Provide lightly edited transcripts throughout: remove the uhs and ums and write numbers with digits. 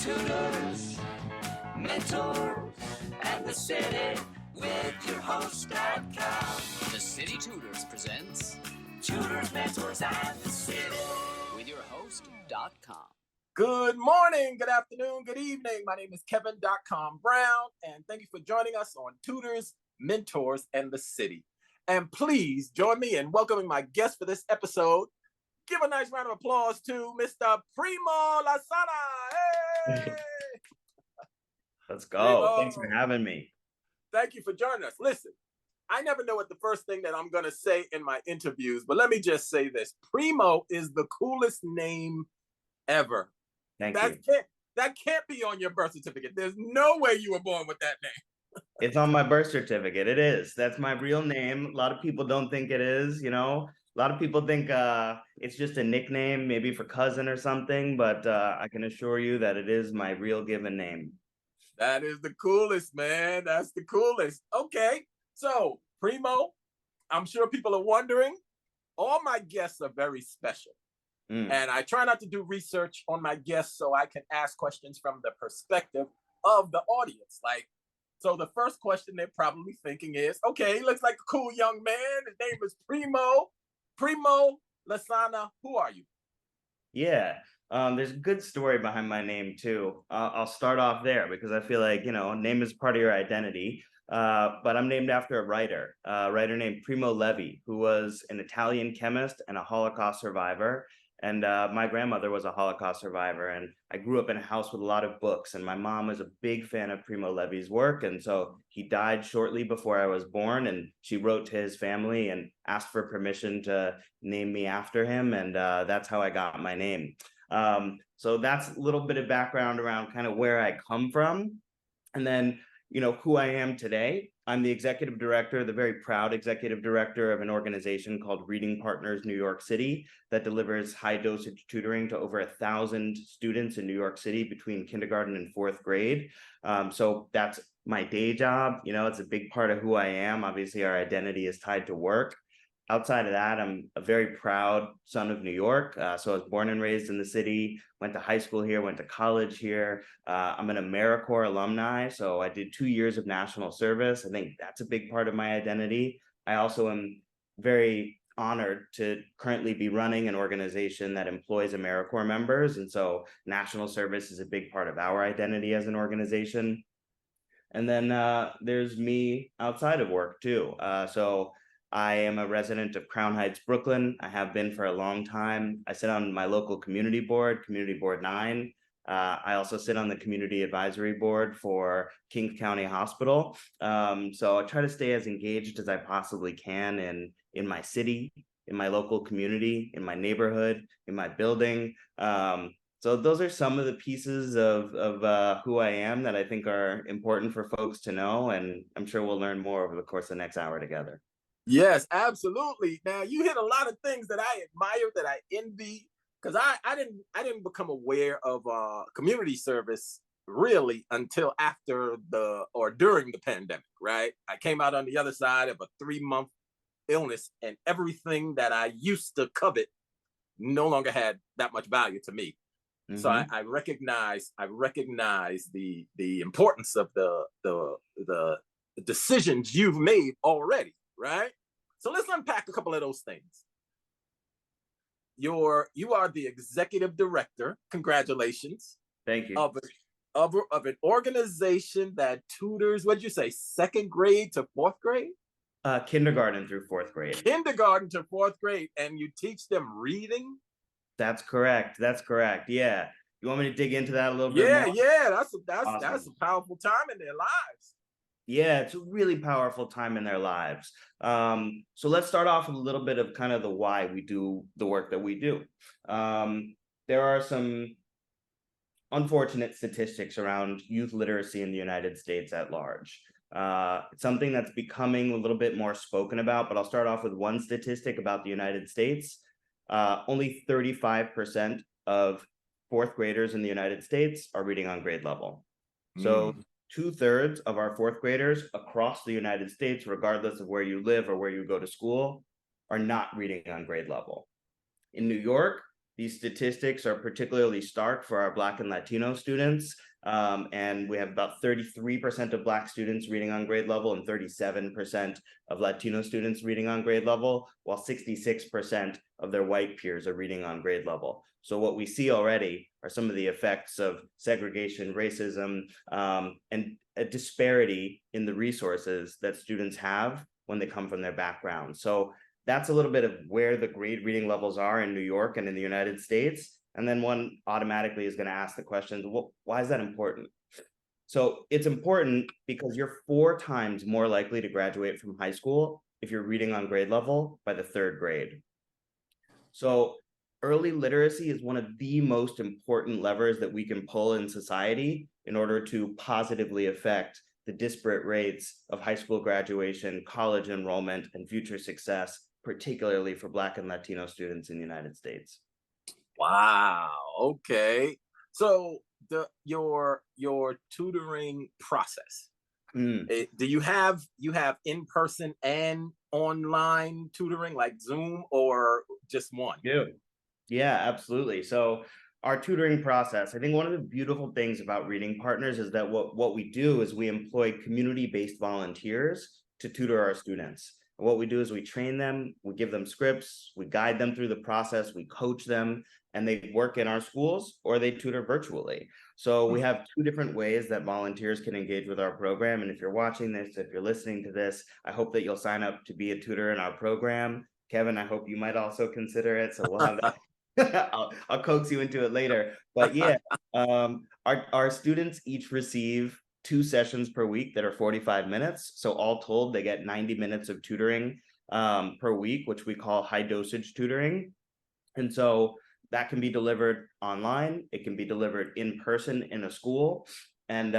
Tutors, mentors, and the city with your host.com. The City Tutors presents Tutors, mentors, and the city with your host.com. Good morning, good afternoon, good evening. My name is Kevin.com Brown, and thank you for joining us on Tutors, Mentors, and the City. And please join me in welcoming my guest for this episode. Give a nice round of applause to Mr. Primo Lasana. Hey! Let's go. Primo. Thanks for having me. Thank you for joining us. Listen, I never know what the first thing that I'm going to say in my interviews, but let me just say this. Primo is the coolest name ever. Thank you. That can't be on your birth certificate. There's no way you were born with that name. It's on my birth certificate. It is. That's my real name. A lot of people don't think it is, you know. A lot of people think it's just a nickname, maybe for cousin or something, but I can assure you that it is my real given name. That is the coolest, man. That's the coolest. Okay, so Primo, I'm sure people are wondering, all my guests are very special. And I try not to do research on my guests so I can ask questions from the perspective of the audience. So the first question they're probably thinking is, okay, he looks like a cool young man. His name is Primo. Primo Lasana, who are you? Yeah, there's a good story behind my name too. I'll start off there because I feel like, name is part of your identity. But I'm named after a writer named Primo Levi, who was an Italian chemist and a Holocaust survivor. And my grandmother was a Holocaust survivor, and I grew up in a house with a lot of books, and my mom was a big fan of Primo Levi's work. And so he died shortly before I was born, and she wrote to his family and asked for permission to name me after him. And that's how I got my name. So that's a little bit of background around kind of where I come from. And then, who I am today. I'm the executive director, the very proud executive director of an organization called Reading Partners New York City that delivers high dosage tutoring to over 1,000 students in New York City between kindergarten and fourth grade. So that's my day job. It's a big part of who I am. Obviously, our identity is tied to work. Outside of that, I'm a very proud son of New York. So I was born and raised in the city, went to high school here, went to college here. I'm an AmeriCorps alumni, so I did 2 years of national service. I think that's a big part of my identity. I also am very honored to currently be running an organization that employs AmeriCorps members. And so national service is a big part of our identity as an organization. And then there's me outside of work too. So I am a resident of Crown Heights, Brooklyn. I have been for a long time. I sit on my local community board, Community Board 9. I also sit on the community advisory board for King County Hospital. So I try to stay as engaged as I possibly can in my city, in my local community, in my neighborhood, in my building. So those are some of the pieces of who I am that I think are important for folks to know. And I'm sure we'll learn more over the course of the next hour together. Yes, absolutely. Now you hit a lot of things that I admire, that I envy, because I didn't become aware of community service really until after during the pandemic, right? I came out on the other side of a 3-month illness, and everything that I used to covet no longer had that much value to me. Mm-hmm. So I recognize the importance of the decisions you've made already. Right? So let's unpack a couple of those things. You are the executive director. Congratulations. Thank you. Of an organization that tutors, what did you say, 2nd grade to 4th grade? Kindergarten through 4th grade. Kindergarten to 4th grade, and you teach them reading? That's correct. Yeah. You want me to dig into that a little bit more? Yeah. That's Awesome. a powerful time in their lives. Yeah, it's a really powerful time in their lives. So let's start off with a little bit of kind of the why we do the work that we do. There are some unfortunate statistics around youth literacy in the United States at large. It's something that's becoming a little bit more spoken about, but I'll start off with one statistic about the United States. Only 35% of 4th graders in the United States are reading on grade level. So 2/3 of our 4th graders across the United States, regardless of where you live or where you go to school, are not reading on grade level. In New York, These statistics are particularly stark for our Black and Latino students. And we have about 33% of Black students reading on grade level and 37% of Latino students reading on grade level, while 66% of their white peers are reading on grade level. So what we see already are some of the effects of segregation, racism, and a disparity in the resources that students have when they come from their background. So that's a little bit of where the grade reading levels are in New York and in the United States. And then one automatically is going to ask the question, well, why is that important? So it's important because you're 4 times more likely to graduate from high school if you're reading on grade level by the 3rd grade. So early literacy is one of the most important levers that we can pull in society in order to positively affect the disparate rates of high school graduation, college enrollment, and future success, particularly for Black and Latino students in the United States. Wow. Okay. So your tutoring process. Do you have in-person and online tutoring like Zoom, or just one? Yeah, absolutely. So our tutoring process, I think one of the beautiful things about Reading Partners is that what we do is we employ community-based volunteers to tutor our students. And what we do is we train them, we give them scripts, we guide them through the process, we coach them, and they work in our schools or they tutor virtually. So we have 2 different ways that volunteers can engage with our program. And if you're watching this, if you're listening to this, I hope that you'll sign up to be a tutor in our program. Kevin, I hope you might also consider it. So we'll have that. I'll coax you into it later. But yeah, our students each receive 2 sessions per week that are 45 minutes. So all told, they get 90 minutes of tutoring per week, which we call high dosage tutoring. And so that can be delivered online. It can be delivered in person in a school. And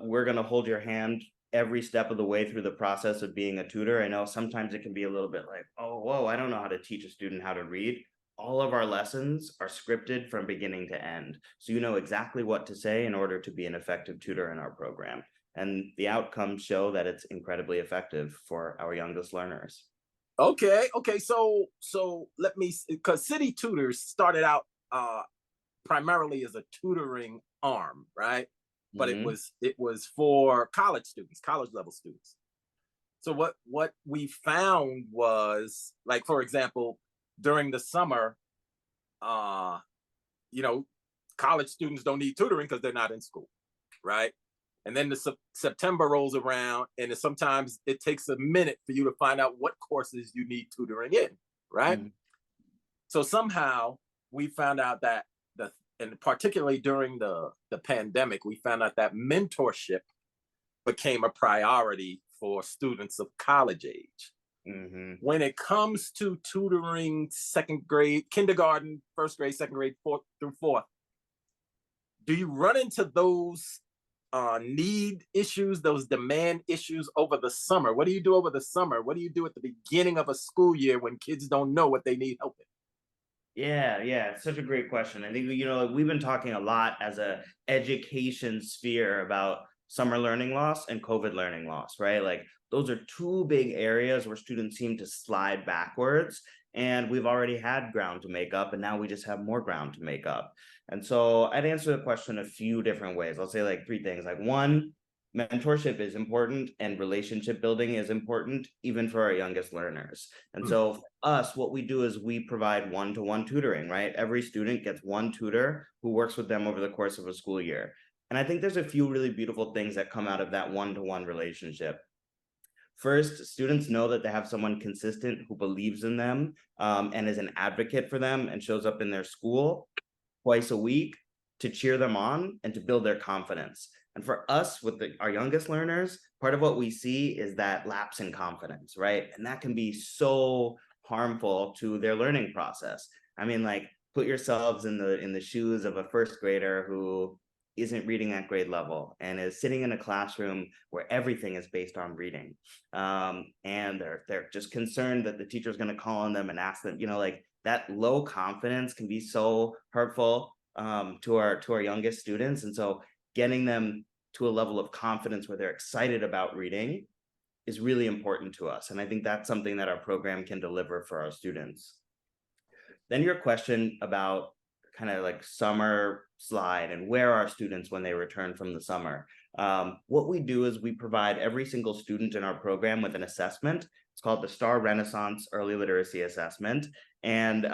we're going to hold your hand every step of the way through the process of being a tutor. I know sometimes it can be a little bit like, oh, whoa, I don't know how to teach a student how to read. All of our lessons are scripted from beginning to end. So you know exactly what to say in order to be an effective tutor in our program. And the outcomes show that it's incredibly effective for our youngest learners. Okay. So let me, because City Tutors started out primarily as a tutoring arm, right? But it was for college students, college level students. So what we found was, like, for example, during the summer, college students don't need tutoring because they're not in school, right? And then September rolls around, and sometimes it takes a minute for you to find out what courses you need tutoring in, right? So somehow we found out that and particularly during the pandemic, we found out that mentorship became a priority for students of college age. When it comes to tutoring 2nd grade, kindergarten, 1st grade, 2nd grade, 4th through 4th, do you run into those need issues, those demand issues over the summer? What do you do over the summer? What do you do at the beginning of a school year when kids don't know what they need help in? Yeah, such a great question. I think, we've been talking a lot as a education sphere about summer learning loss and COVID learning loss, right? Like those are 2 big areas where students seem to slide backwards, and we've already had ground to make up, and now we just have more ground to make up. And so I'd answer the question a few different ways. I'll say like 3 things. Like 1, mentorship is important and relationship building is important, even for our youngest learners. And so for us, what we do is we provide one-to-one tutoring, right? Every student gets 1 tutor who works with them over the course of a school year. And I think there's a few really beautiful things that come out of that one-to-one relationship. First, students know that they have someone consistent who believes in them and is an advocate for them and shows up in their school twice a week to cheer them on and to build their confidence. And for us, with our youngest learners, part of what we see is that lapse in confidence, right? And that can be so harmful to their learning process. I mean, like, put yourselves in the shoes of a 1st grader who isn't reading at grade level and is sitting in a classroom where everything is based on reading. And they're just concerned that the teacher is going to call on them and ask them, like, that low confidence can be so hurtful to our youngest students. And so getting them to a level of confidence where they're excited about reading is really important to us. And I think that's something that our program can deliver for our students. Then your question about kind of like summer slide and where are students when they return from the summer. What we do is we provide every single student in our program with an assessment. It's called the Star Renaissance Early Literacy Assessment. And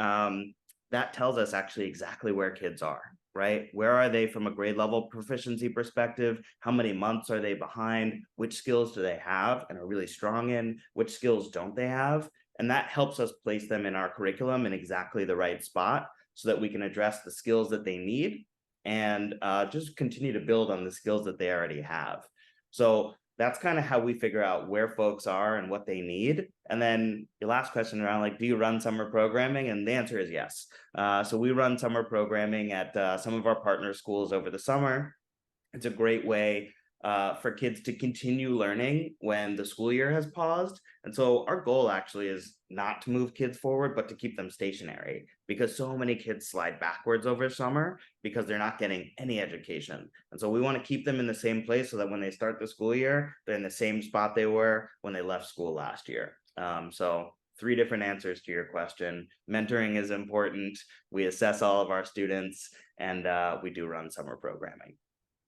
that tells us actually exactly where kids are, right? Where are they from a grade level proficiency perspective? How many months are they behind? Which skills do they have and are really strong in? Which skills don't they have? And that helps us place them in our curriculum in exactly the right spot so that we can address the skills that they need and just continue to build on the skills that they already have. So that's kind of how we figure out where folks are and what they need. And then your last question around like, do you run summer programming? And the answer is yes. So we run summer programming at some of our partner schools over the summer. It's a great way for kids to continue learning when the school year has paused. And so our goal actually is not to move kids forward, but to keep them stationary, because so many kids slide backwards over summer because they're not getting any education. And so we want to keep them in the same place so that when they start the school year, they're in the same spot they were when they left school last year. So 3 different answers to your question. Mentoring is important. We assess all of our students, and we do run summer programming.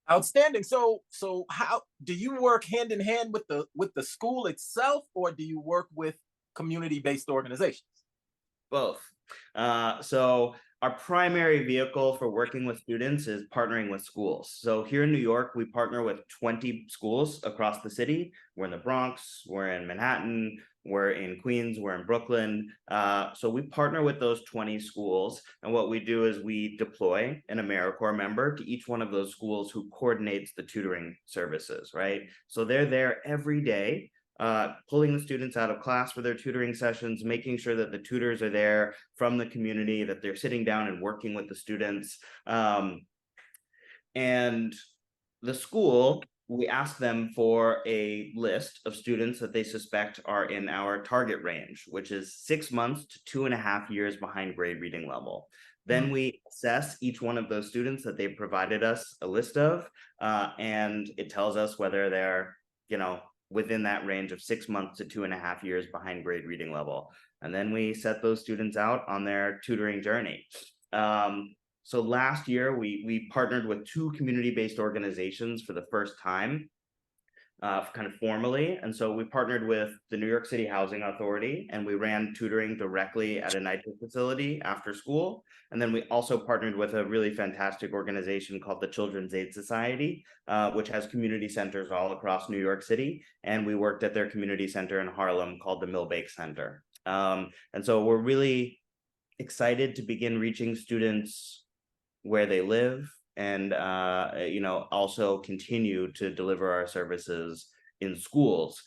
Outstanding. So how do you work hand in hand with the school itself, or do you work with community-based organizations? Both. So our primary vehicle for working with students is partnering with schools. So here in New York, we partner with 20 schools across the city. We're in the Bronx, we're in Manhattan, we're in Queens, we're in Brooklyn. So we partner with those 20 schools. And what we do is we deploy an AmeriCorps member to each one of those schools who coordinates the tutoring services, right? So they're there every day, pulling the students out of class for their tutoring sessions, making sure that the tutors are there from the community, that they're sitting down and working with the students. And the school, we ask them for a list of students that they suspect are in our target range, which is 6 months to 2.5 years behind grade reading level. Then we assess each one of those students that they've provided us a list of, and it tells us whether they're, within that range of 6 months to 2.5 years behind grade reading level. And then we set those students out on their tutoring journey. So last year, we partnered with 2 community-based organizations for the first time, kind of formally. And so we partnered with the New York City Housing Authority, and we ran tutoring directly at a NYCHA facility after school. And then we also partnered with a really fantastic organization called the Children's Aid Society, which has community centers all across New York City. And we worked at their community center in Harlem called the Milbank Center. And so we're really excited to begin reaching students where they live, and also continue to deliver our services in schools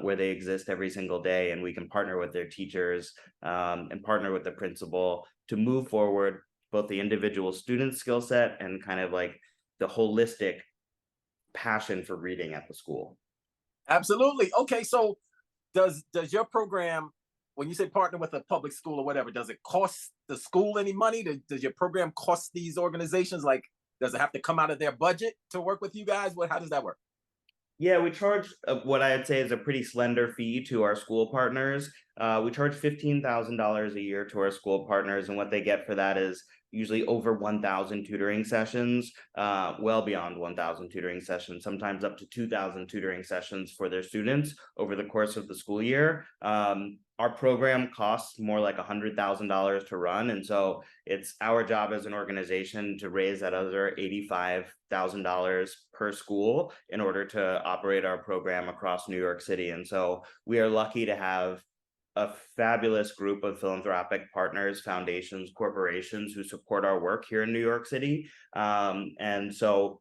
where they exist every single day, and we can partner with their teachers and partner with the principal to move forward both the individual student skill set and kind of like the holistic passion for reading at the school. Absolutely. Okay, so does your program, when you say partner with a public school or whatever, does it cost the school any money? Does your program cost these organizations? Like, does it have to come out of their budget to work with you guys? How does that work? Yeah, we charge what I'd say is a pretty slender fee to our school partners. We charge $15,000 a year to our school partners, and what they get for that is usually over 1,000 tutoring sessions, well beyond 1,000 tutoring sessions, sometimes up to 2,000 tutoring sessions for their students over the course of the school year. Our program costs more like $100,000 to run, and so it's our job as an organization to raise that other $85,000 per school in order to operate our program across New York City. And so we are lucky to have a fabulous group of philanthropic partners, foundations, corporations who support our work here in New York City. And so,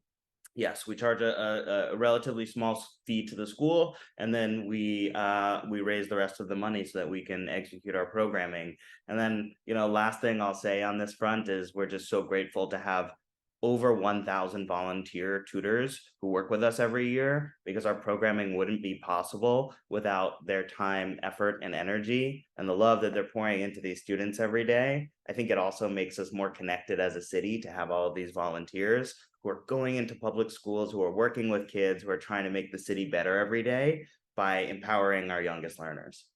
yes, we charge a relatively small fee to the school, and then we raise the rest of the money so that we can execute our programming. And then, last thing I'll say on this front is we're just so grateful to have over 1,000 volunteer tutors who work with us every year, because our programming wouldn't be possible without their time, effort, and energy, and the love that they're pouring into these students every day. I think it also makes us more connected as a city to have all of these volunteers who are going into public schools, who are working with kids, who are trying to make the city better every day by empowering our youngest learners.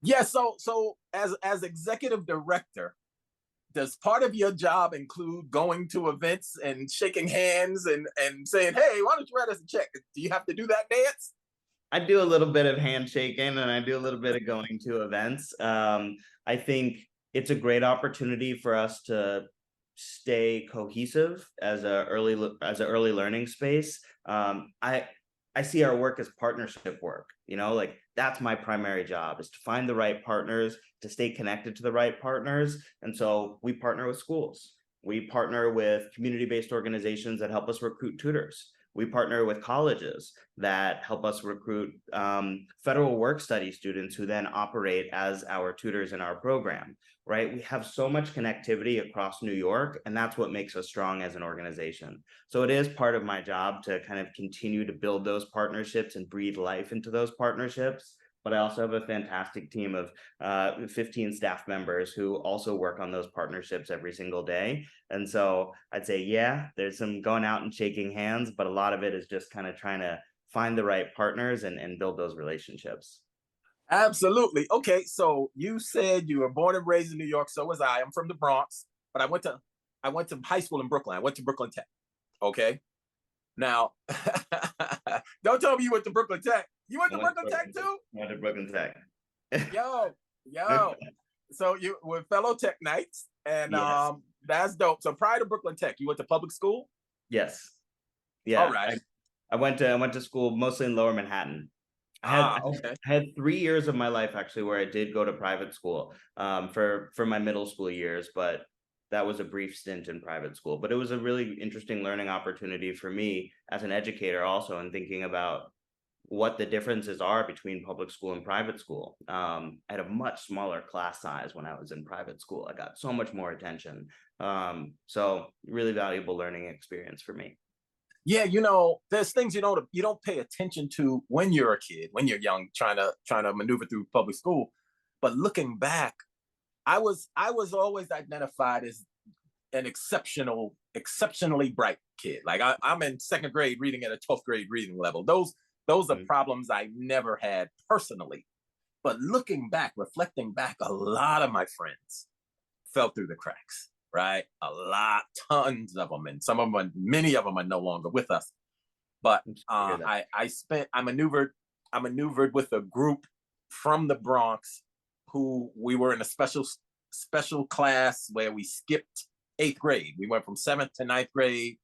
Yeah, so as executive director, does part of your job include going to events and shaking hands and saying, hey, why don't you write us a check? Do you have to do that dance? I do a little bit of handshaking and I do a little bit of going to events. I think it's a great opportunity for us to stay cohesive as a early learning space. I see our work as partnership work, like that's my primary job, is to find the right partners, to stay connected to the right partners. And so we partner with schools. We partner with community-based organizations that help us recruit tutors. We partner with colleges that help us recruit federal work study students who then operate as our tutors in our program, right? We have so much connectivity across New York, and that's what makes us strong as an organization. So it is part of my job to kind of continue to build those partnerships and breathe life into those partnerships. But I also have a fantastic team of 15 staff members who also work on those partnerships every single day. And so I'd say, yeah, there's some going out and shaking hands, but a lot of it is just kind of trying to find the right partners and build those relationships. Absolutely. Okay, so you said you were born and raised in New York. So was I. I'm from the Bronx, but I went to high school in Brooklyn. I went to Brooklyn Tech. Okay. Now, don't tell me you went to Brooklyn Tech. You went to Brooklyn Tech too? I went to Brooklyn Tech. Yo. So you were fellow Tech Knights, and Yes. That's dope. So prior to Brooklyn Tech, you went to public school? Yes. Yeah. All right. I went to school mostly in Lower Manhattan. Okay. I had 3 years of my life actually where I did go to private school for my middle school years, but that was a brief stint in private school. But it was a really interesting learning opportunity for me as an educator also, and thinking about what the differences are between public school and private school. I had a much smaller class size when I was in private school. I got so much more attention. So really valuable learning experience for me. Yeah, there's things you don't pay attention to when you're a kid, when you're young, trying to maneuver through public school. But looking back, I was always identified as an exceptionally bright kid. Like I'm in second grade reading at a 12th grade reading level. Those are problems I never had personally. But looking back, reflecting back, a lot of my friends fell through the cracks, right? A lot, tons of them. And many of them are no longer with us. But I maneuvered with a group from the Bronx who we were in a special class where we skipped 8th grade. We went from 7th to 9th grade.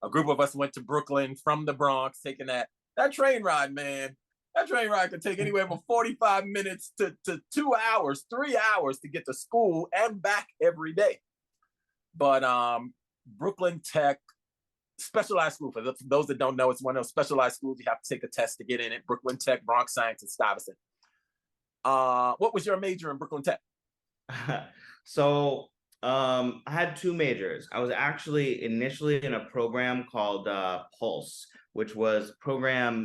A group of us went to Brooklyn from the Bronx, taking that train ride, man. That train ride could take anywhere from 45 minutes to 2 hours, 3 hours to get to school and back every day. But Brooklyn Tech, specialized school, for those that don't know, it's one of those specialized schools. You have to take a test to get in it. Brooklyn Tech, Bronx Science, and Stuyvesant. What was your major in Brooklyn Tech? So I had 2 majors. I was actually initially in a program called Pulse, which was a program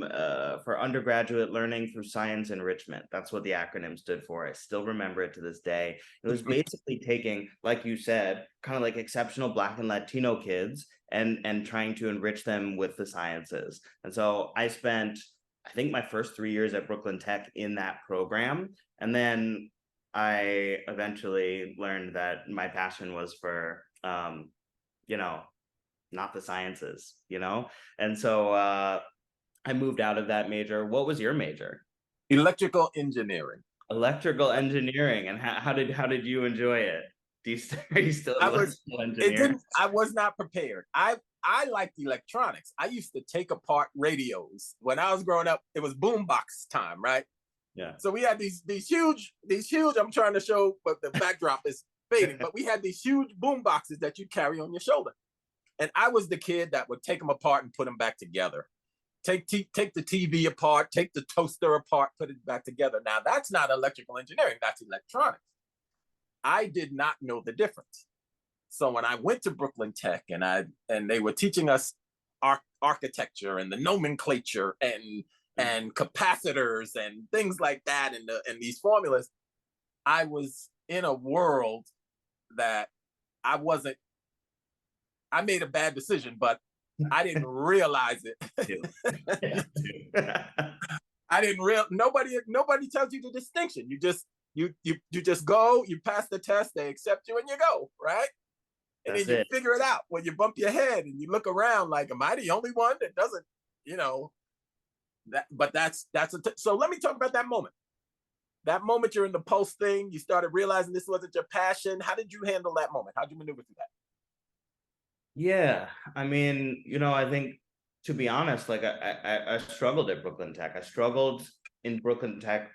for undergraduate learning through science enrichment. That's what the acronym stood for. I still remember it to this day. It was basically taking, like you said, kind of like exceptional Black and Latino kids and trying to enrich them with the sciences. And so I spent, I think, my first 3 years at Brooklyn Tech in that program. And then I eventually learned that my passion was for, not the sciences, And so I moved out of that major. What was your major? Electrical engineering. Electrical engineering. And how did you enjoy it? Are you still electrical engineering? I was not prepared. I liked electronics. I used to take apart radios. When I was growing up, it was boombox time, right? Yeah. So we had these huge, I'm trying to show, but the backdrop is fading, but we had these huge boom boxes that you carry on your shoulder. And I was the kid that would take them apart and put them back together. Take the TV apart, take the toaster apart, put it back together. Now that's not electrical engineering, that's electronics. I did not know the difference. So when I went to Brooklyn Tech and they were teaching us architecture and the nomenclature and capacitors and things like that and these formulas, I was in a world that I made a bad decision, but I didn't realize it. Nobody tells you the distinction. You just go, you pass the test, they accept you, and you go, right? And That's then you it. figure it out when you bump your head and you look around like, am I the only one that doesn't, you know, that, but so let me talk about that moment. That moment you're in the post thing, you started realizing this wasn't your passion. How did you handle that moment? How'd you maneuver through that? Yeah, I mean, I think, to be honest, like I struggled at Brooklyn Tech. I struggled in Brooklyn Tech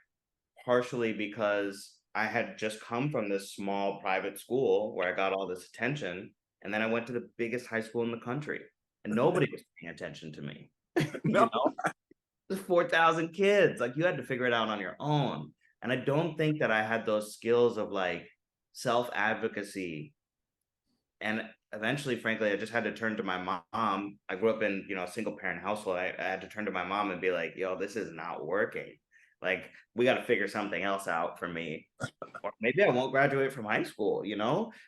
partially because I had just come from this small private school where I got all this attention, and then I went to the biggest high school in the country, and nobody was paying attention to me. No. There's 4,000 kids. Like, you had to figure it out on your own. And I don't think that I had those skills of like self-advocacy. And eventually, frankly, I just had to turn to my mom. I grew up in, a single parent household. I had to turn to my mom and be like, yo, this is not working. Like, we got to figure something else out for me. Or maybe I won't graduate from high school,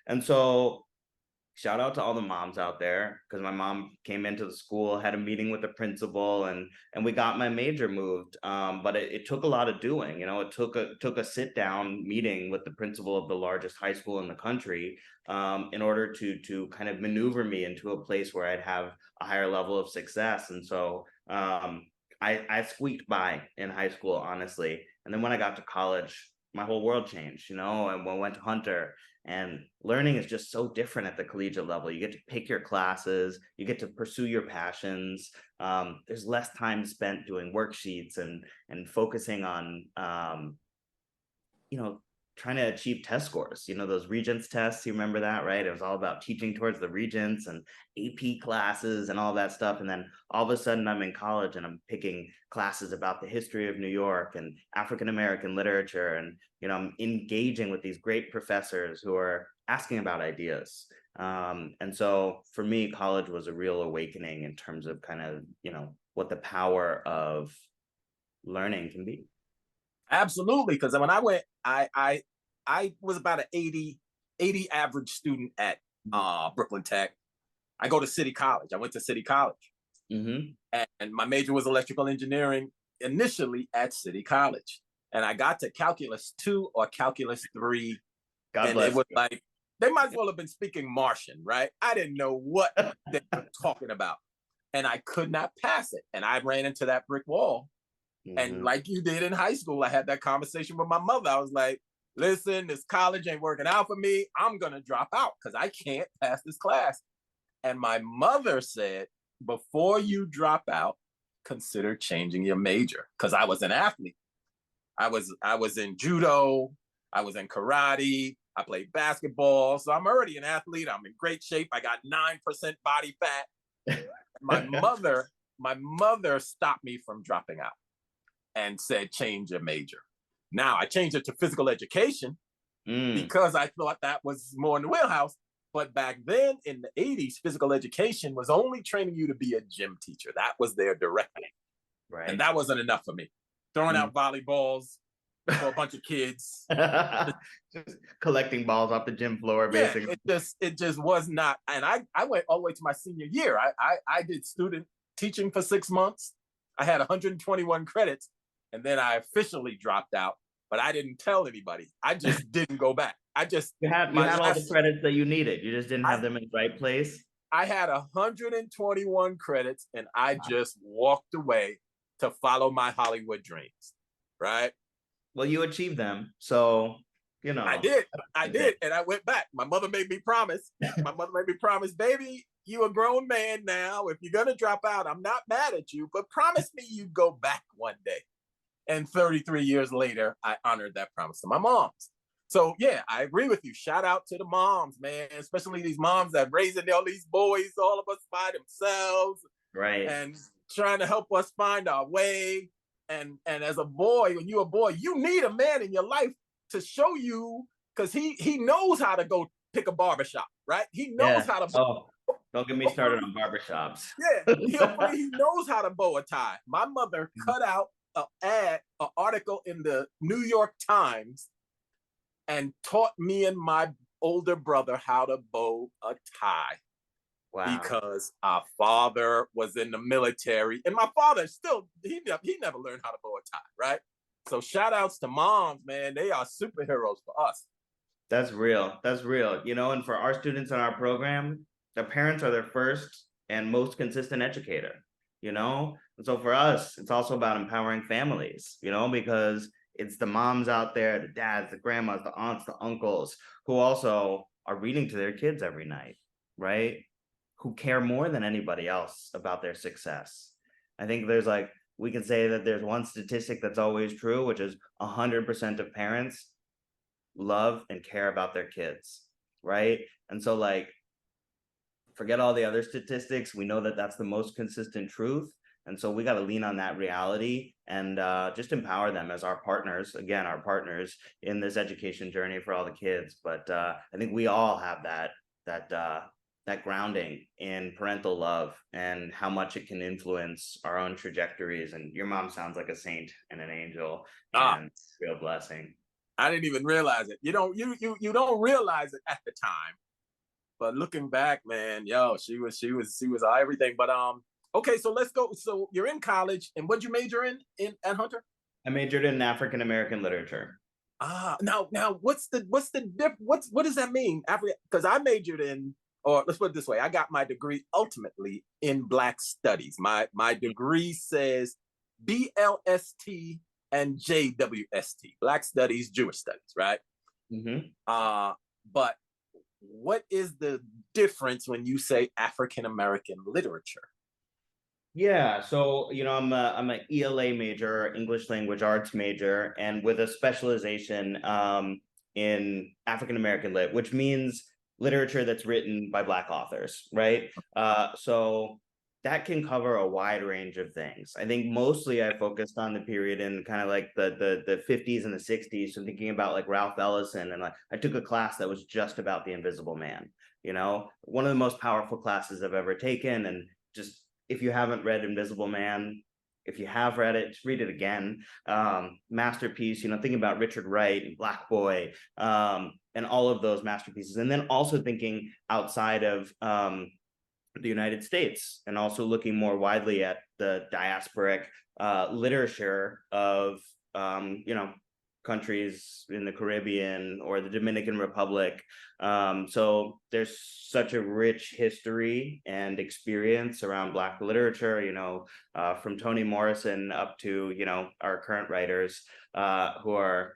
And so shout out to all the moms out there, because my mom came into the school, had a meeting with the principal, and we got my major moved. But it took a lot of doing. It took a sit down meeting with the principal of the largest high school in the country, in order to kind of maneuver me into a place where I'd have a higher level of success. And so I squeaked by in high school, honestly. And then when I got to college, my whole world changed. I went to Hunter. And learning is just so different at the collegiate level. You get to pick your classes, you get to pursue your passions. There's less time spent doing worksheets and focusing on, trying to achieve test scores. Those Regents tests, you remember that, right? It was all about teaching towards the Regents and AP classes and all that stuff. And then all of a sudden I'm in college and I'm picking classes about the history of New York and African-American literature. And, I'm engaging with these great professors who are asking about ideas. And so for me, college was a real awakening in terms of kind of, what the power of learning can be. Absolutely, because when I went, I was about an 80 average student at Brooklyn Tech. I go to City College. I went to City College, Mm-hmm. and my major was electrical engineering initially at City College. And I got to Calculus 2 or Calculus 3, God and bless it was you. like, they might as well have been speaking Martian, right? I didn't know what they were talking about, and I could not pass it. And I ran into that brick wall. And Mm-hmm. like you did in high school, I had that conversation with my mother. I was like, listen, this college ain't working out for me. I'm going to drop out because I can't pass this class. And my mother said, before you drop out, consider changing your major, because I was an athlete. I was in judo, I was in karate, I played basketball. So I'm already an athlete. I'm in great shape. I got 9% body fat. My mother stopped me from dropping out and said, change your major. Now I changed it to physical education because I thought that was more in the wheelhouse. But back then in the 80s, physical education was only training you to be a gym teacher. That was their directive. Right. And that wasn't enough for me. Throwing out volleyballs for a bunch of kids. Just collecting balls off the gym floor, basically. It just was not. And I went all the way to my senior year. I did student teaching for 6 months. I had 121 credits, and then I officially dropped out, but I didn't tell anybody. I just didn't go back. You had all the credits that you needed. You just didn't have them in the right place. I had 121 credits, and I just walked away to follow my Hollywood dreams. Right. Well, you achieved them. So, I did. And I went back. My mother made me promise. Baby, you a grown man now. If you're going to drop out, I'm not mad at you, but promise me you'd go back one day. And 33 years later, I honored that promise to my moms. So yeah, I agree with you. Shout out to the moms, man, especially these moms that raising all these boys, all of us by themselves. Right. And trying to help us find our way. And as a boy, when you're a boy, you need a man in your life to show you, because he knows how to go pick a barbershop, right? He knows how to. Oh, don't get me started on barbershops. Yeah, he knows how to bow a tie. My mother cut out an article in the New York Times and taught me and my older brother how to bow a tie. Wow. Because our father was in the military, and my father still he never learned how to bow a tie, right? So shout outs to moms, man. They are superheroes for us. That's real. That's real. You know, and for our students in our program, their parents are their first and most consistent educator, you know? And so for us, it's also about empowering families, you know, because it's the moms out there, the dads, the grandmas, the aunts, the uncles, who also are reading to their kids every night, right? Who care more than anybody else about their success. I think there's like, we can say that there's one statistic that's always true, which is 100% of parents love and care about their kids, right? And so like, forget all the other statistics. We know that that's the most consistent truth. And so we got to lean on that reality and just empower them as our partners, again, our partners in this education journey for all the kids. But I think we all have that grounding in parental love and how much it can influence our own trajectories. And your mom sounds like a saint and an angel and real blessing. I didn't even realize it. You don't realize it at the time, but looking back, man, yo, she was everything. But okay, so let's go. So you're in college, and what'd you major in at Hunter? I majored in African American literature. Now what does that mean? Africa, because I majored in, or let's put it this way, I got my degree ultimately in Black Studies. My degree says BLST and JWST, Black Studies, Jewish Studies, right? But what is the difference when you say African American literature? Yeah, so you know, I'm an ELA major, English language arts major, and with a specialization in African American lit, which means literature that's written by Black authors, right? So that can cover a wide range of things. I think mostly I focused on the period in kind of like the 50s and the 60s. So thinking about like Ralph Ellison, and like I took a class that was just about the Invisible Man, you know, one of the most powerful classes I've ever taken. And just if you haven't read Invisible Man, if you have read it, just read it again. Masterpiece, you know, thinking about Richard Wright and Black Boy, and all of those masterpieces. And then also thinking outside of the United States, and also looking more widely at the diasporic literature of you know, countries in the Caribbean or the Dominican Republic. So there's such a rich history and experience around Black literature, you know, from Toni Morrison up to, you know, our current writers who are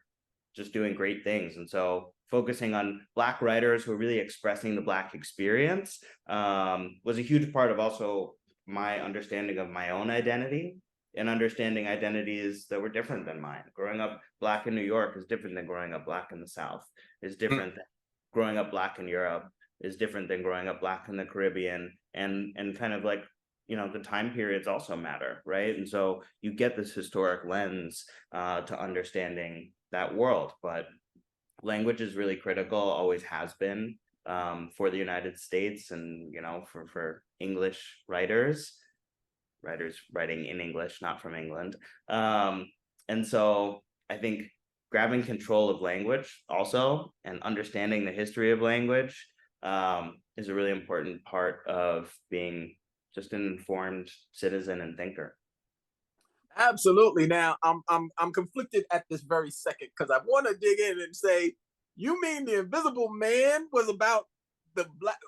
just doing great things. And so focusing on Black writers who are really expressing the Black experience was a huge part of also my understanding of my own identity and understanding identities that were different than mine. Growing up Black in New York is different than growing up Black in the South, is different than growing up Black in Europe, is different than growing up Black in the Caribbean, and kind of like, you know, the time periods also matter, right? And so you get this historic lens to understanding that world. But language is really critical, always has been, for the United States, and, you know, for English writers writing in English, not from England. And so I think grabbing control of language also, and understanding the history of language is a really important part of being just an informed citizen and thinker. Absolutely. Now I'm conflicted at this very second, because I want to dig in and say, you mean the Invisible Man was about the Black?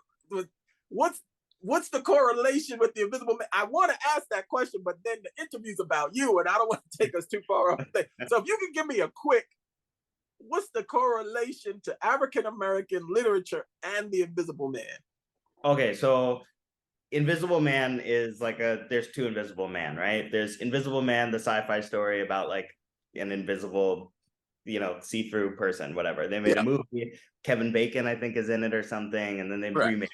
What's the correlation with the Invisible Man? I want to ask that question, but then the interview's about you, and I don't want to take us too far off there. So if you can give me a quick, what's the correlation to African American literature and the Invisible Man? Okay, so Invisible Man is like there's two Invisible Man, right? There's Invisible Man, the sci-fi story about like an invisible, you know, see-through person, whatever. They made a movie. Kevin Bacon, I think, is in it or something, and then they remade.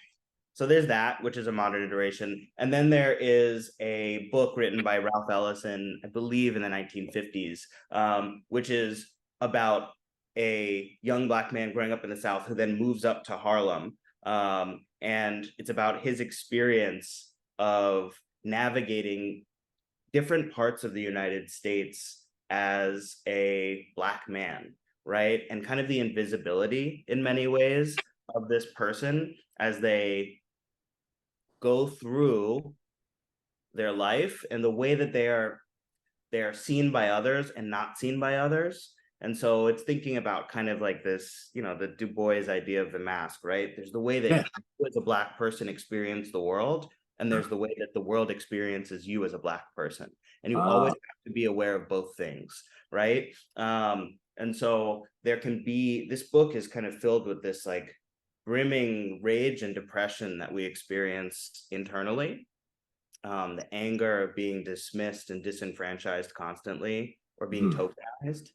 So there's that, which is a modern iteration. And then there is a book written by Ralph Ellison, I believe in the 1950s, which is about a young Black man growing up in the South who then moves up to Harlem. And it's about his experience of navigating different parts of the United States as a Black man, right? And kind of the invisibility in many ways of this person as they go through their life, and the way that they are they're seen by others and not seen by others. And so it's thinking about kind of like this, you know, the Du Bois idea of the mask, right? There's the way that you as a Black person experience the world, and there's the way that the world experiences you as a Black person. And you always have to be aware of both things, right? And so there can be, this book is kind of filled with this like brimming rage and depression that we experience internally. The anger of being dismissed and disenfranchised constantly, or being tokenized,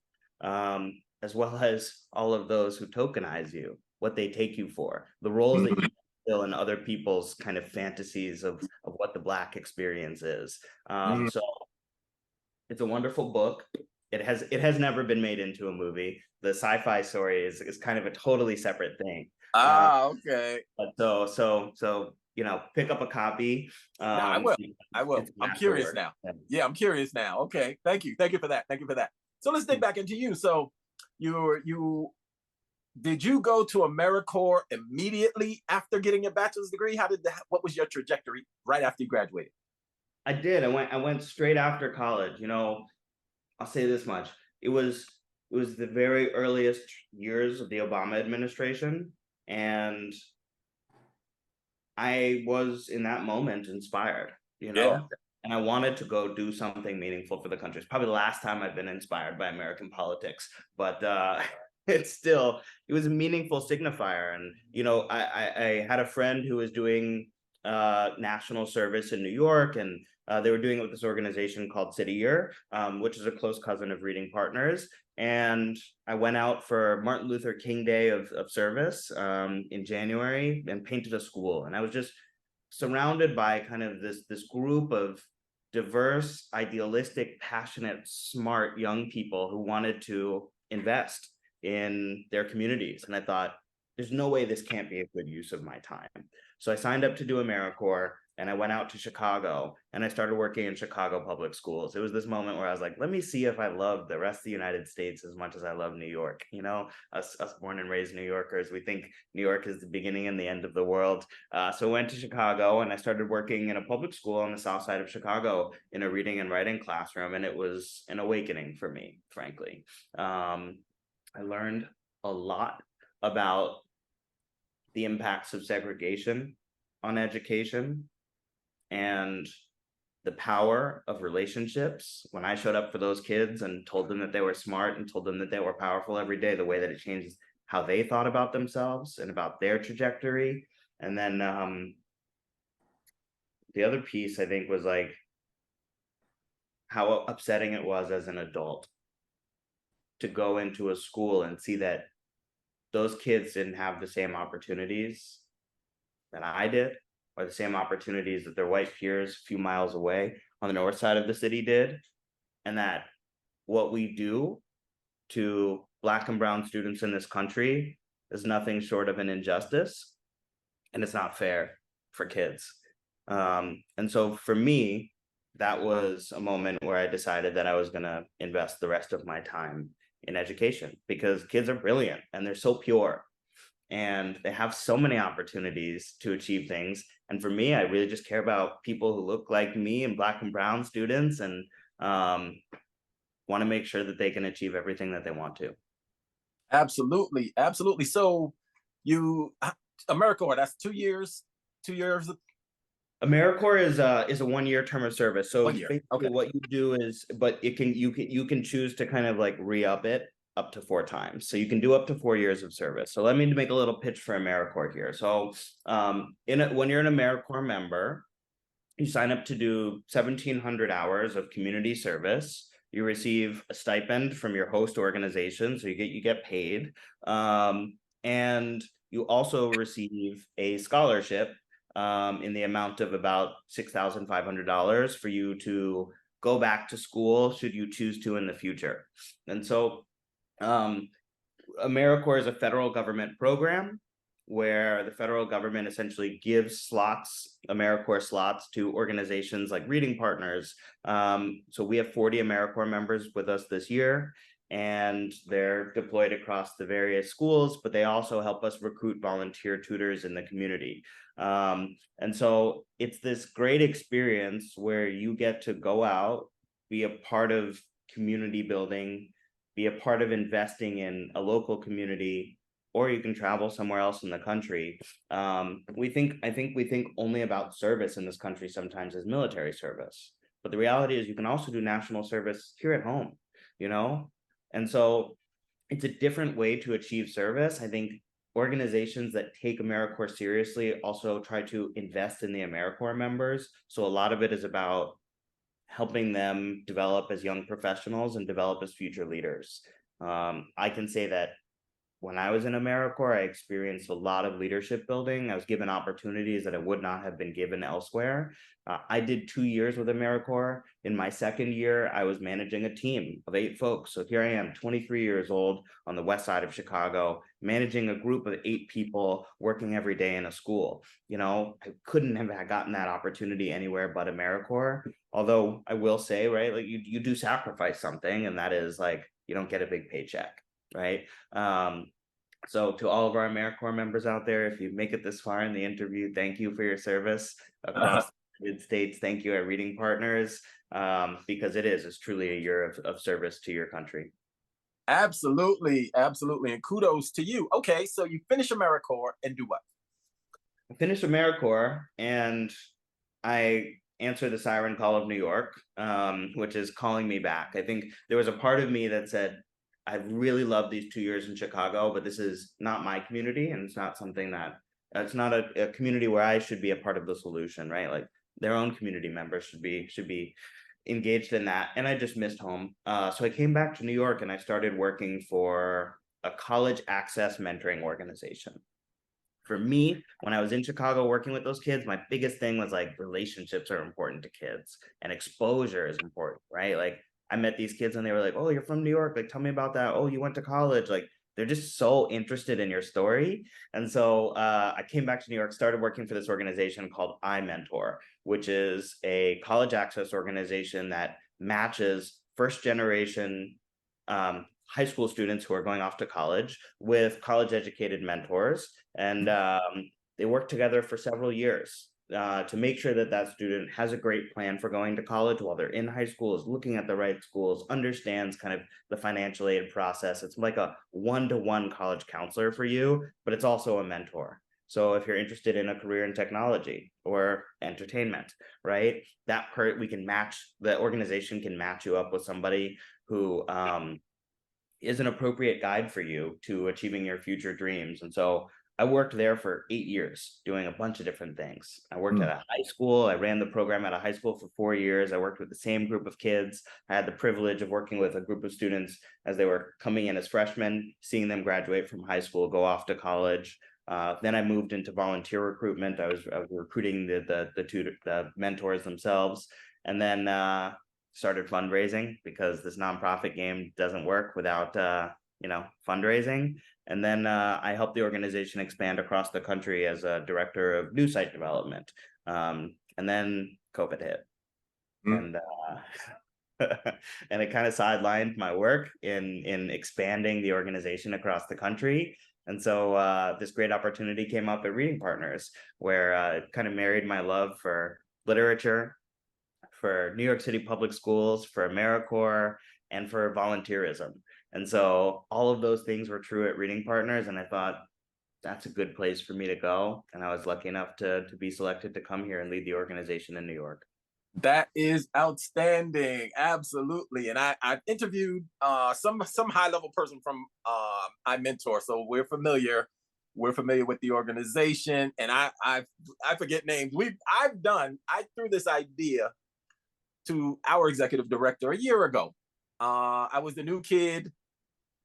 as well as all of those who tokenize you, what they take you for, the roles that you fill in other people's kind of fantasies of what the Black experience is. So it's a wonderful book. It has never been made into a movie. The sci-fi story is kind of a totally separate thing. Okay. But so you know, pick up a copy. No, I will. I will. It's I'm curious masterwork. now. Yeah, I'm curious now. Okay. Thank you. Thank you for that. Thank you for that. So let's dig back into you. So you did you go to AmeriCorps immediately after getting your bachelor's degree? How did that, what was your trajectory right after you graduated? I did. I went straight after college. You know, I'll say this much. It was the very earliest years of the Obama administration, and I was in that moment inspired, you know, Yeah. and I wanted to go do something meaningful for the country. It's probably the last time I've been inspired by American politics, but it's still, it was a meaningful signifier. And, you know, I had a friend who was doing national service in New York, and they were doing it with this organization called City Year, which is a close cousin of Reading Partners. And I went out for Martin Luther King Day of service in January and painted a school. And I was just surrounded by kind of this group of diverse, idealistic, passionate, smart young people who wanted to invest in their communities. And I thought, there's no way this can't be a good use of my time. So I signed up to do AmeriCorps, and I went out to Chicago, and I started working in Chicago public schools. It was this moment where I was like, let me see if I love the rest of the United States as much as I love New York. You know, us born and raised New Yorkers, we think New York is the beginning and the end of the world. So I went to Chicago, and I started working in a public school on the south side of Chicago in a reading and writing classroom. And it was an awakening for me, frankly. I learned a lot about the impacts of segregation on education and the power of relationships. When I showed up for those kids and told them that they were smart and told them that they were powerful every day, the way that it changes how they thought about themselves and about their trajectory. And then the other piece, I think, was like how upsetting it was as an adult to go into a school and see that those kids didn't have the same opportunities that I did, or the same opportunities that their white peers a few miles away on the north side of the city did. And that what we do to Black and brown students in this country is nothing short of an injustice, and it's not fair for kids. And so for me, that was a moment where I decided that I was going to invest the rest of my time in education, because kids are brilliant and they're so pure and they have so many opportunities to achieve things. And for me, I really just care about people who look like me and Black and brown students, and want to make sure that they can achieve everything that they want to. Absolutely. Absolutely. So you, AmeriCorps, that's 2 years, 2 years. AmeriCorps is a 1 year term of service. So 1 year. basically Okay. what you do is, but you can choose to kind of like re-up it up to 4 times. So you can do up to 4 years of service. So let me make a little pitch for AmeriCorps here. So when you're an AmeriCorps member, you sign up to do 1,700 hours of community service. You receive a stipend from your host organization, so you get paid, and you also receive a scholarship in the amount of about $6,500 for you to go back to school should you choose to in the future. And so AmeriCorps is a federal government program where the federal government essentially gives slots, AmeriCorps slots, to organizations like Reading Partners. So we have 40 AmeriCorps members with us this year, and they're deployed across the various schools, but they also help us recruit volunteer tutors in the community. And so it's this great experience where you get to go out be a part of community building, be a part of investing in a local community, or you can travel somewhere else in the country. I think we think only about service in this country sometimes as military service, but the reality is you can also do national service here at home, you know? And so it's a different way to achieve service. I think organizations that take AmeriCorps seriously also try to invest in the AmeriCorps members. So a lot of it is about helping them develop as young professionals and develop as future leaders. I can say that when I was in AmeriCorps, I experienced a lot of leadership building. I was given opportunities that I would not have been given elsewhere. I did 2 years with AmeriCorps. In my second year, I was managing a team of 8 folks. So here I am, 23 years old on the west side of Chicago, managing a group of 8 people working every day in a school. You know, I couldn't have gotten that opportunity anywhere but AmeriCorps. Although I will say, right, like you do sacrifice something, and that is like, you don't get a big paycheck, right? So to all of our AmeriCorps members out there, if you make it this far in the interview, thank you for your service across the United States. Thank you at Reading Partners, because it's truly a year of service to your country. Absolutely, absolutely, and kudos to you. Okay, so you finish AmeriCorps and do what? I finished AmeriCorps and I answered the siren call of New York, which is calling me back. I think there was a part of me that said, I really loved these 2 years in Chicago, but this is not my community, and it's not something that it's not a community where I should be a part of the solution, right? Like their own community members should be engaged in that. And I just missed home. So I came back to New York and I started working for a college access mentoring organization. For me, when I was in Chicago working with those kids, my biggest thing was like relationships are important to kids and exposure is important, right? Like I met these kids and they were like, oh, you're from New York. Like, tell me about that. Oh, you went to college. Like, they're just so interested in your story. And so I came back to New York, started working for this organization called iMentor, which is a college access organization that matches first generation high school students who are going off to college with college educated mentors. And they work together for several years to make sure that that student has a great plan for going to college while they're in high school, is looking at the right schools, understands kind of the financial aid process. It's like a one-to-one college counselor for you, but it's also a mentor. So if you're interested in a career in technology or entertainment, right, that part we can match, the organization can match you up with somebody who is an appropriate guide for you to achieving your future dreams. And so I worked there for 8 years doing a bunch of different things. I worked at a high school. I ran the program at a high school for 4 years. I worked with the same group of kids. I had the privilege of working with a group of students as they were coming in as freshmen, seeing them graduate from high school, go off to college. Then I moved into volunteer recruitment. I was recruiting the mentors themselves, and then started fundraising because this nonprofit game doesn't work without fundraising. And then I helped the organization expand across the country as a director of new site development. And then COVID hit. And and it kind of sidelined my work in expanding the organization across the country. And so this great opportunity came up at Reading Partners, where it kind of married my love for literature, for New York City public schools, for AmeriCorps, and for volunteerism. And so all of those things were true at Reading Partners, and I thought that's a good place for me to go. And I was lucky enough to be selected to come here and lead the organization in New York. That is outstanding, absolutely. And I interviewed some high level person from iMentor, so we're familiar with the organization. And I forget names. I threw this idea to our executive director a year ago. I was the new kid,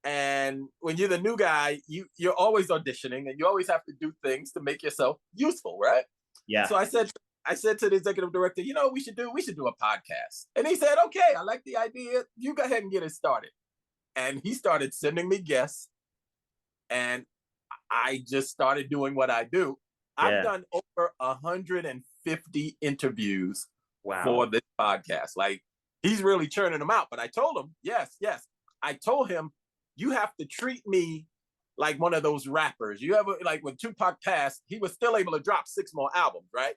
and when you're the new guy, you're always auditioning, and you always have to do things to make yourself useful, right? Yeah. So I said to the executive director, we should do a podcast. And he said, okay, I like the idea. You go ahead and get it started. And he started sending me guests, and I just started doing what I do. Yeah. I've done over 150 interviews for this podcast. Like, he's really churning them out. But I told him, yes. I told him, you have to treat me like one of those rappers. You ever, like when Tupac passed, he was still able to drop 6 more albums, right?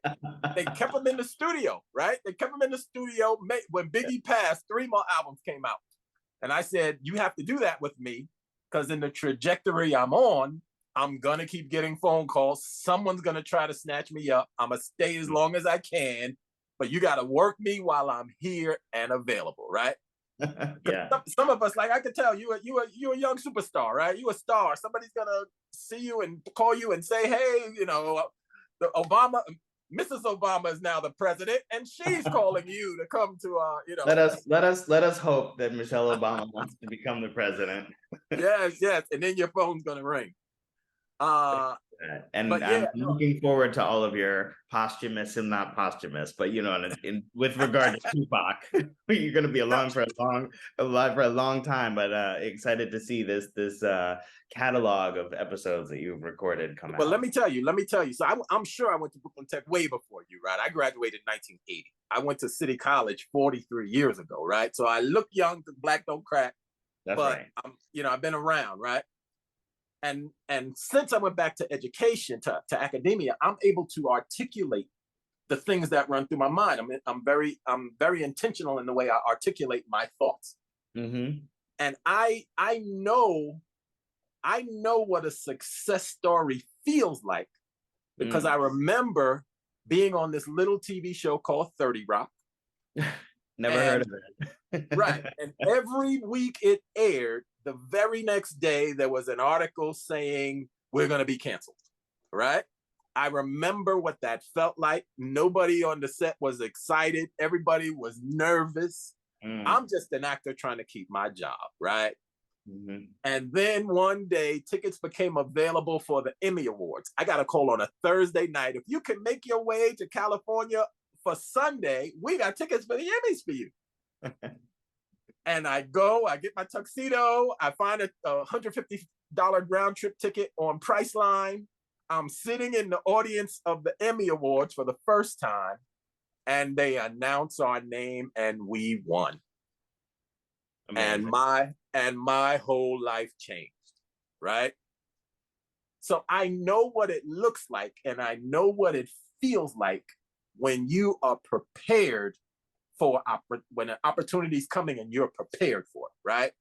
They kept him in the studio, right? They kept him in the studio. When Biggie passed, 3 more albums came out. And I said, you have to do that with me, because in the trajectory I'm on, I'm going to keep getting phone calls. Someone's going to try to snatch me up. I'm going to stay as long as I can, but you got to work me while I'm here and available, right? Yeah. Some of us, like, I could tell you a young superstar, right? You a star. Somebody's going to see you and call you and say, hey, you know, the Mrs. Obama is now the president, and she's calling you to come to, you know. Let us hope that Michelle Obama wants to become the president. Yes, and then your phone's gonna ring. And I'm looking forward to all of your posthumous and not posthumous, but you know, with regard to Tupac, you're going to be alive for a long time. But excited to see this catalog of episodes that you've recorded come out. But let me tell you. So I'm sure I went to Brooklyn Tech way before you, right? I graduated in 1980. I went to City College 43 years ago, right? So I look young. Black don't crack. That's but right. You know, I've been around, right? And since I went back to education, to academia, I'm able to articulate the things that run through my mind. I'm very intentional in the way I articulate my thoughts. Mm-hmm. And I know what a success story feels like, because I remember being on this little TV show called 30 Rock. Never heard of it. Right. And every week it aired, the very next day there was an article saying we're going to be canceled. Right. I remember what that felt like. Nobody on the set was excited. Everybody was nervous. I'm just an actor trying to keep my job. Right. Mm-hmm. And then one day tickets became available for the Emmy Awards. I got a call on a Thursday night. If you can make your way to California for Sunday, we got tickets for the Emmys for you. And I go, I get my tuxedo, I find a $150 round trip ticket on Priceline. I'm sitting in the audience of the Emmy Awards for the first time, and they announce our name and we won. Amazing. And my whole life changed, right? So I know what it looks like, and I know what it feels like when you are prepared for when an opportunity is coming and you're prepared for it, right?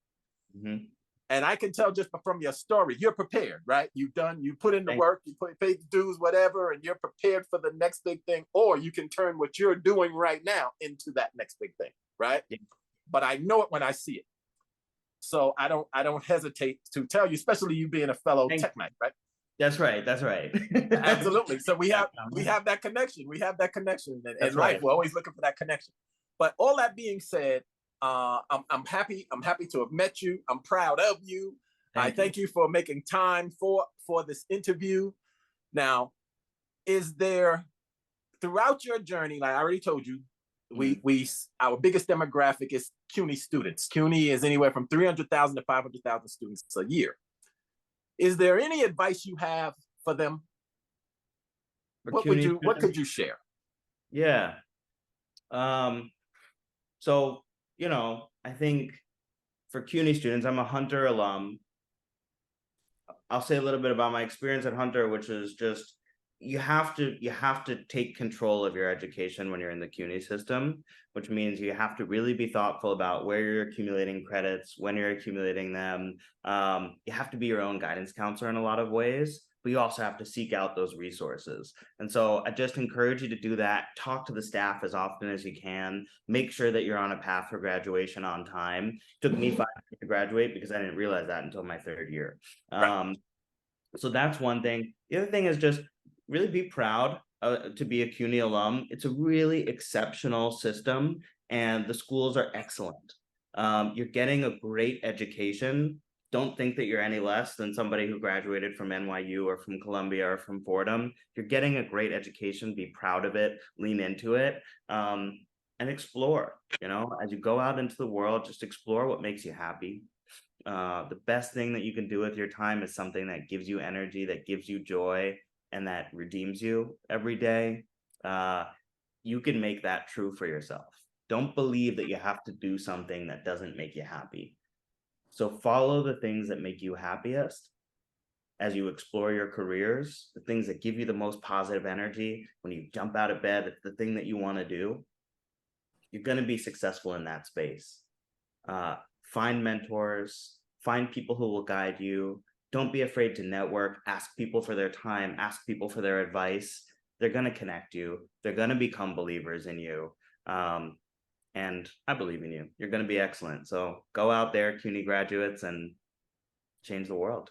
Mm-hmm. And I can tell just from your story, you're prepared, right? You put in the work, you paid the dues, whatever, and you're prepared for the next big thing. Or you can turn what you're doing right now into that next big thing, right? Yeah. But I know it when I see it. So I don't hesitate to tell you, especially you being a fellow tech knight, right? That's right. Absolutely. So we have that connection. We have that connection. And in life, we're always looking for that connection. But all that being said, I'm happy. I'm happy to have met you. I'm proud of you. Thank you for making time for this interview. Now, is there, throughout your journey, like I already told you, our biggest demographic is CUNY students. CUNY is anywhere from 300,000 to 500,000 students a year. Is there any advice you have for them? What could you share? Yeah. So, you know, I think for CUNY students, I'm a Hunter alum. I'll say a little bit about my experience at Hunter, which is just you have to take control of your education when you're in the CUNY system, which means you have to really be thoughtful about where you're accumulating credits, when you're accumulating them. You have to be your own guidance counselor in a lot of ways, but you also have to seek out those resources. And so I just encourage you to do that. Talk to the staff as often as you can. Make sure that you're on a path for graduation on time. It took me 5 years to graduate because I didn't realize that until my 3rd year. So that's one thing. The other thing is just really be proud to be a CUNY alum. It's a really exceptional system, and the schools are excellent. You're getting a great education. Don't think that you're any less than somebody who graduated from NYU or from Columbia or from Fordham. You're getting a great education. Be proud of it. Lean into it, and explore. You know, as you go out into the world, just explore what makes you happy. The best thing that you can do with your time is something that gives you energy, that gives you joy, and that redeems you every day. You can make that true for yourself. Don't believe that you have to do something that doesn't make you happy. So follow the things that make you happiest as you explore your careers, the things that give you the most positive energy, when you jump out of bed, it's the thing that you want to do, you're going to be successful in that space. Find mentors, find people who will guide you. Don't be afraid to network, ask people for their time, ask people for their advice. They're going to connect you. They're going to become believers in you. And I believe in you. You're going to be excellent. So go out there, CUNY graduates, and change the world.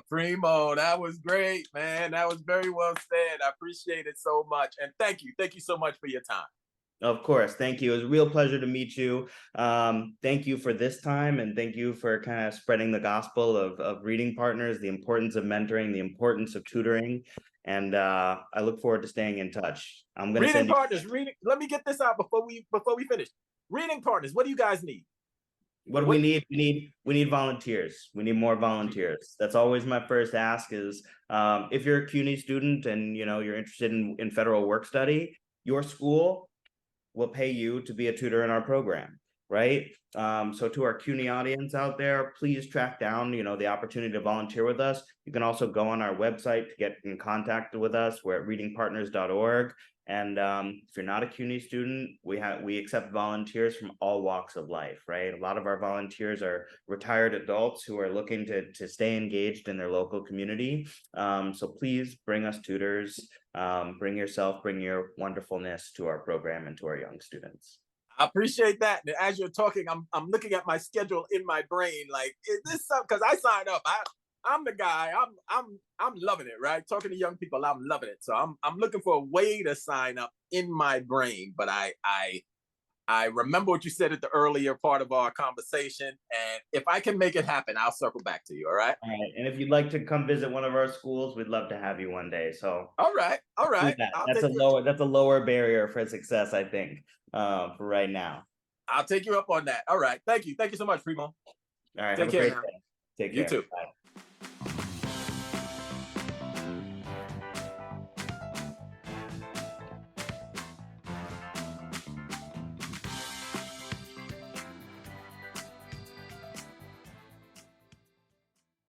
Primo, that was great, man. That was very well said. I appreciate it so much. And thank you. Thank you so much for your time. Of course. Thank you. It was a real pleasure to meet you. Thank you for this time, and thank you for kind of spreading the gospel of reading partners, the importance of mentoring, the importance of tutoring. And I look forward to staying in touch. I'm going to send you... partners, reading. Let me get this out before we finish. Reading partners, what do you guys need? What we need volunteers. We need more volunteers. That's always my first ask is, if you're a CUNY student and you're interested in federal work study, your school will pay you to be a tutor in our program, right? So to our CUNY audience out there, please track down the opportunity to volunteer with us. You can also go on our website to get in contact with us. We're at readingpartners.org. And if you're not a CUNY student, we accept volunteers from all walks of life, right? A lot of our volunteers are retired adults who are looking to stay engaged in their local community. So please bring us tutors, bring yourself, bring your wonderfulness to our program and to our young students. I appreciate that. And as you're talking, I'm looking at my schedule in my brain. Like, is this something? Because I signed up. I'm the guy. I'm loving it, right? Talking to young people, I'm loving it. So I'm looking for a way to sign up in my brain. But I remember what you said at the earlier part of our conversation, and if I can make it happen, I'll circle back to you. All right. All right. And if you'd like to come visit one of our schools, we'd love to have you one day. So all right. That's a lower barrier for success, I think, for right now. I'll take you up on that. All right. Thank you so much, Primo. All right. Take care. Take care. You too. Bye.